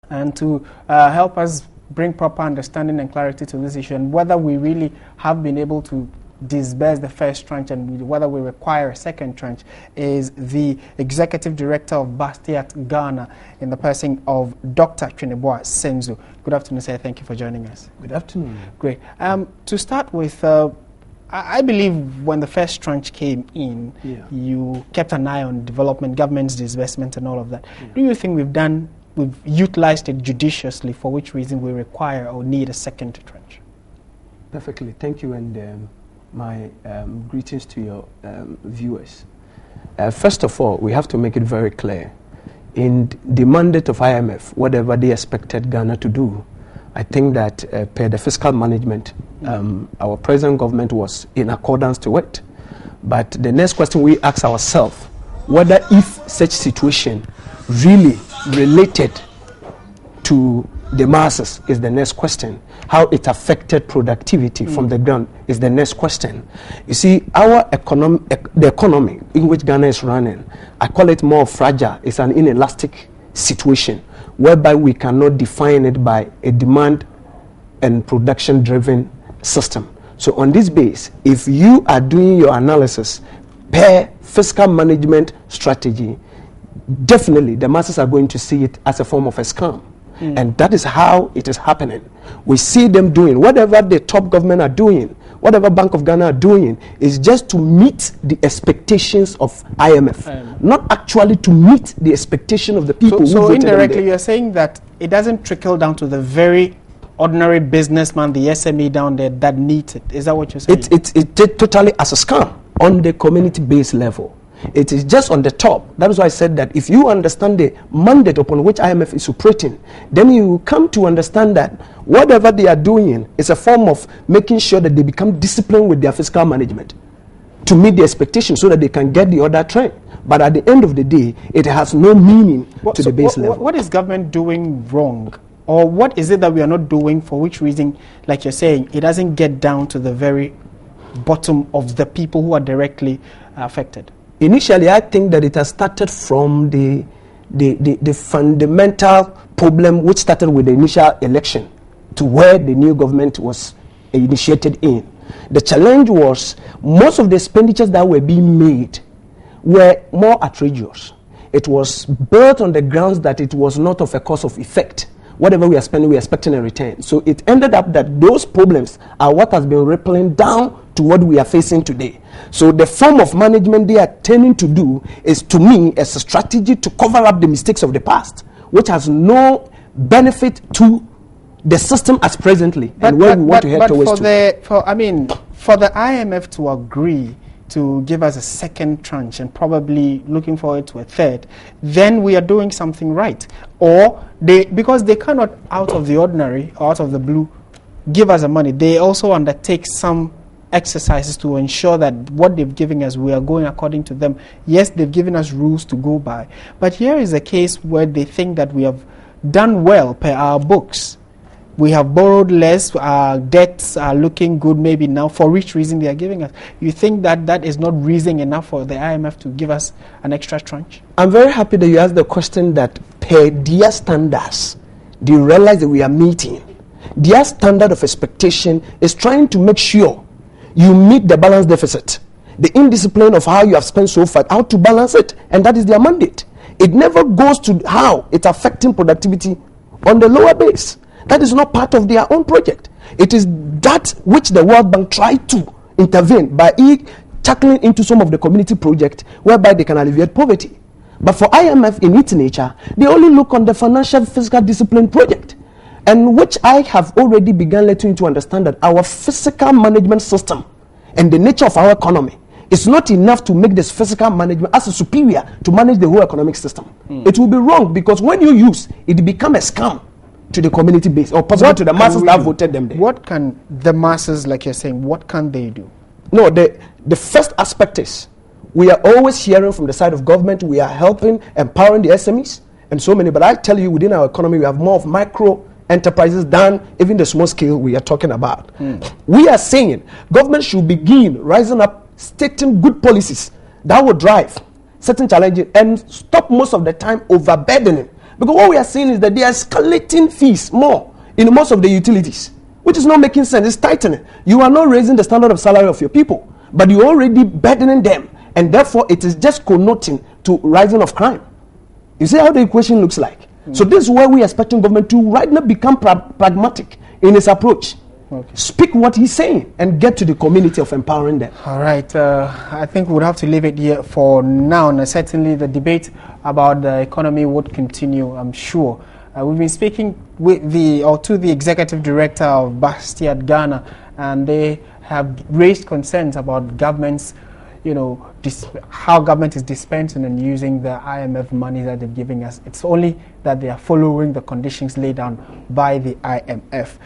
and to help us bring proper understanding and clarity to this issue and whether we really have been able to disburse the first tranche and whether we require a second tranche is the Executive Director of Bastiat Ghana in the person of Dr. Tweneboa Senzo. Good afternoon, sir. Thank you for joining us. Good afternoon. Great. To start with, I believe when the first tranche came in, you kept an eye on development, government's disbursement and all of that. Do you think we've utilized it judiciously, for which reason we require or need a second tranche? Perfectly. Thank you, and my greetings to your viewers. First of all, we have to make it very clear. In the mandate of IMF, whatever they expected Ghana to do, I think that per the fiscal management, our present government was in accordance to it. But the next question we ask ourselves, whether if such situation really related to the masses is the next question. How it affected productivity from the ground is the next question. You see, our the economy in which Ghana is running, I call it more fragile. It's an inelastic situation whereby we cannot define it by a demand and production-driven system. So on this base, if you are doing your analysis per fiscal management strategy, definitely the masses are going to see it as a form of a scam. And that is how it is happening. We see them doing whatever the top government are doing, whatever Bank of Ghana are doing, is just to meet the expectations of IMF, not actually to meet the expectation of the people. So indirectly, you're saying that it doesn't trickle down to the very ordinary businessman, the SME down there that needs it. Is that what you're saying? It's totally as a scam on the community-based level. It is just on the top. That is why I said that if you understand the mandate upon which IMF is operating, then you come to understand that whatever they are doing is a form of making sure that they become disciplined with their fiscal management to meet the expectations so that they can get the other trend. But at the end of the day, it has no meaning to the base level. What is government doing wrong? Or what is it that we are not doing, for which reason, like you're saying, it doesn't get down to the very bottom of the people who are directly affected? Initially, I think that it has started from the fundamental problem which started with the initial election to where the new government was initiated in. The challenge was most of the expenditures that were being made were more outrageous. It was built on the grounds that it was not of a cause of effect. Whatever we are spending, we are expecting a return. So it ended up that those problems are what has been rippling down to what we are facing today. So the form of management they are tending to do is, to me, as a strategy to cover up the mistakes of the past, which has no benefit to the system as presently and where we want to head towards. For the IMF to agree to give us a second tranche and probably looking forward to a third, then we are doing something right. Or because they cannot, out of the ordinary or out of the blue, give us the money, they also undertake some exercises to ensure that what they've given us, we are going according to them. Yes, they've given us rules to go by. But here is a case where they think that we have done well per our books. We have borrowed less, our debts are looking good maybe now, for which reason they are giving us. You think that that is not reason enough for the IMF to give us an extra tranche? I'm very happy that you asked the question that per their standards, they realize that we are meeting. Their standard of expectation is trying to make sure you meet the balance deficit. The indiscipline of how you have spent so far, how to balance it, and that is their mandate. It never goes to how it's affecting productivity on the lower base. That is not part of their own project. It is that which the World Bank tried to intervene by tackling into some of the community projects whereby they can alleviate poverty. But for IMF in its nature, they only look on the financial fiscal discipline project, and which I have already begun letting you to understand that our fiscal management system and the nature of our economy is not enough to make this fiscal management as a superior to manage the whole economic system. It will be wrong, because when you use it, become a scam to the community base, or possibly to the masses that voted them there. What can the masses, like you're saying, what can they do? No, the first aspect is, we are always hearing from the side of government, we are helping, empowering the SMEs, and so many. But I tell you, within our economy, we have more of micro enterprises than even the small scale we are talking about. We are saying government should begin rising up, stating good policies that will drive certain challenges and stop most of the time overburdening Because what we are seeing is that they are escalating fees more in most of the utilities, which is not making sense. It's tightening. You are not raising the standard of salary of your people, but you're already burdening them, and therefore it is just connoting to rising of crime. You see how the equation looks like? So this is where we are expecting government to right now become pragmatic in its approach. Okay. Speak what he's saying and get to the community of empowering them. All right. I think we'll have to leave it here for now. And certainly the debate about the economy would continue, I'm sure. We've been speaking with to the executive director of Bastard Ghana, and they have raised concerns about government's, how government is dispensing and using the IMF money that they're giving us. It's only that they are following the conditions laid down by the IMF.